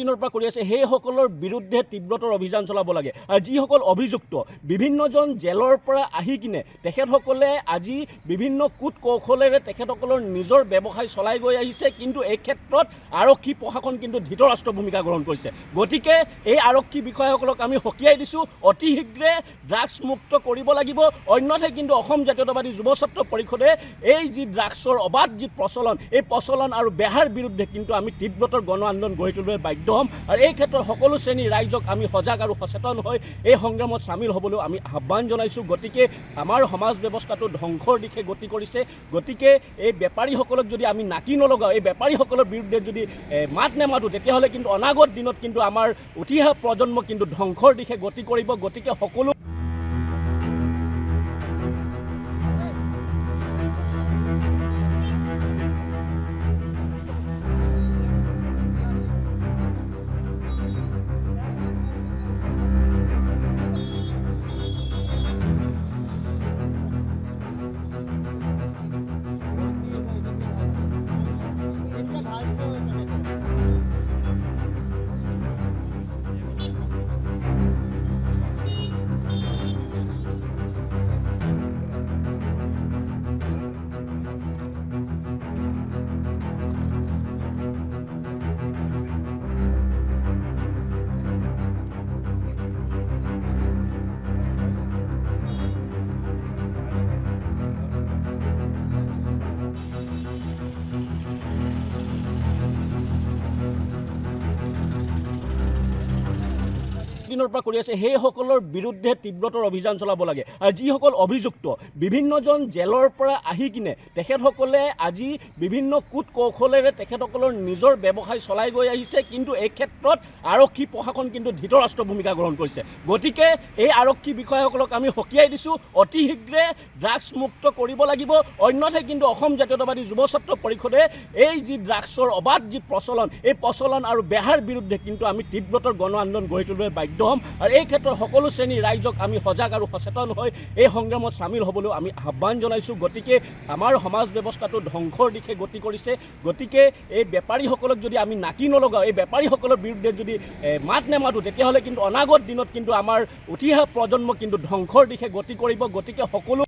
দিনৰ পৰা কৰি আছে সেইসকলৰ বিৰুদ্ধে তীব্ৰতৰ অভিযান চলাব লাগে। আৰু যিসকল অভিযুক্ত বিভিন্নজন জেলৰ পৰা আহি কিনে তেখেতসকলে আজি বিভিন্ন কূট কৌশলেৰে তেখেতসকলৰ নিজৰ ব্যৱসায় চলাই গৈ আহিছে, কিন্তু এই ক্ষেত্ৰত আৰক্ষী প্ৰশাসন কিন্তু ধৃতৰাষ্ট্ৰ ভূমিকা গ্ৰহণ কৰিছে। গতিকে এই আৰক্ষী বিষয়াসকলক আমি সকীয়াই দিছোঁ, অতি শীঘ্ৰে ড্ৰাগছ মুক্ত কৰিব লাগিব, অন্যথাই কিন্তু অসম জাতীয়তাবাদী যুৱ ছাত্ৰ পৰিষদে এই যি ড্ৰাগছৰ অবাধ যি প্ৰচলন, এই প্ৰচলন আৰু বেহাৰ বিৰুদ্ধে কিন্তু আমি তীব্ৰতৰ গণ আন্দোলন গঢ়ি তুলিবলৈ বাধ্য হ'ম। আৰু এই ক্ষেত্ৰত সকলো শ্ৰেণীৰ ৰাইজক আমি সজাগ আৰু সচেতন হৈ এই সংগ্ৰামত চামিল হ'বলৈ আমি আহ্বান জনাইছোঁ। গতিকে আমাৰ সমাজ ব্যৱস্থাটো ধ্বংসৰ দিশে গতি কৰিছে। গতিকে এই বেপাৰীসকলক যদি আমি নাকি নলগাওঁ, এই বেপাৰীসকলৰ বিৰুদ্ধে যদি মাত নেমাতোঁ, তেতিয়াহ'লে কিন্তু অনাগত দিনত কিন্তু আমাৰ উঠি অহা প্ৰজন্ম কিন্তু ধ্বংসৰ দিশে গতি কৰিব। গতিকে সকলো দিনৰ পৰা কৰি আছে সেইসকলৰ বিৰুদ্ধে তীব্ৰতৰ অভিযান চলাব লাগে। আৰু যিসকল অভিযুক্ত বিভিন্নজন জেলৰ পৰা আহি কিনে তেখেতসকলে আজি বিভিন্ন কূট কৌশলেৰে তেখেতসকলৰ নিজৰ ব্যৱসায় চলাই গৈ আহিছে, কিন্তু এই ক্ষেত্ৰত আৰক্ষী প্ৰশাসন কিন্তু ধৃতৰাষ্ট্ৰ ভূমিকা গ্ৰহণ কৰিছে। গতিকে এই আৰক্ষী বিষয়াসকলক আমি সকীয়াই দিছোঁ, অতি শীঘ্ৰে ড্ৰাগছ মুক্ত কৰিব লাগিব, অন্যথাই কিন্তু অসম জাতীয়তাবাদী যুৱ ছাত্ৰ পৰিষদে এই যি ড্ৰাগছৰ অবাধ যি প্ৰচলন, এই প্ৰচলন আৰু বেহাৰ বিৰুদ্ধে কিন্তু আমি তীব্ৰতৰ গণ আন্দোলন গঢ়ি তুলিবলৈ বাধ্য হ'ম। আৰু এই ক্ষেত্ৰত সকলো শ্ৰেণীৰ ৰাইজক আমি সজাগ আৰু সচেতন হৈ এই সংগ্ৰামত চামিল হ'বলৈ আমি আহ্বান জনাইছোঁ। গতিকে আমাৰ সমাজ ব্যৱস্থাটো ধ্বংসৰ দিশে গতি কৰিছে। গতিকে এই বেপাৰীসকলক যদি আমি নাকি নলগাওঁ, এই বেপাৰীসকলৰ বিৰুদ্ধে যদি মাত নেমাতোঁ, তেতিয়াহ'লে কিন্তু অনাগত দিনত কিন্তু আমাৰ উঠি অহা প্ৰজন্ম কিন্তু ধ্বংসৰ দিশে গতি কৰিব। গতিকে সকলো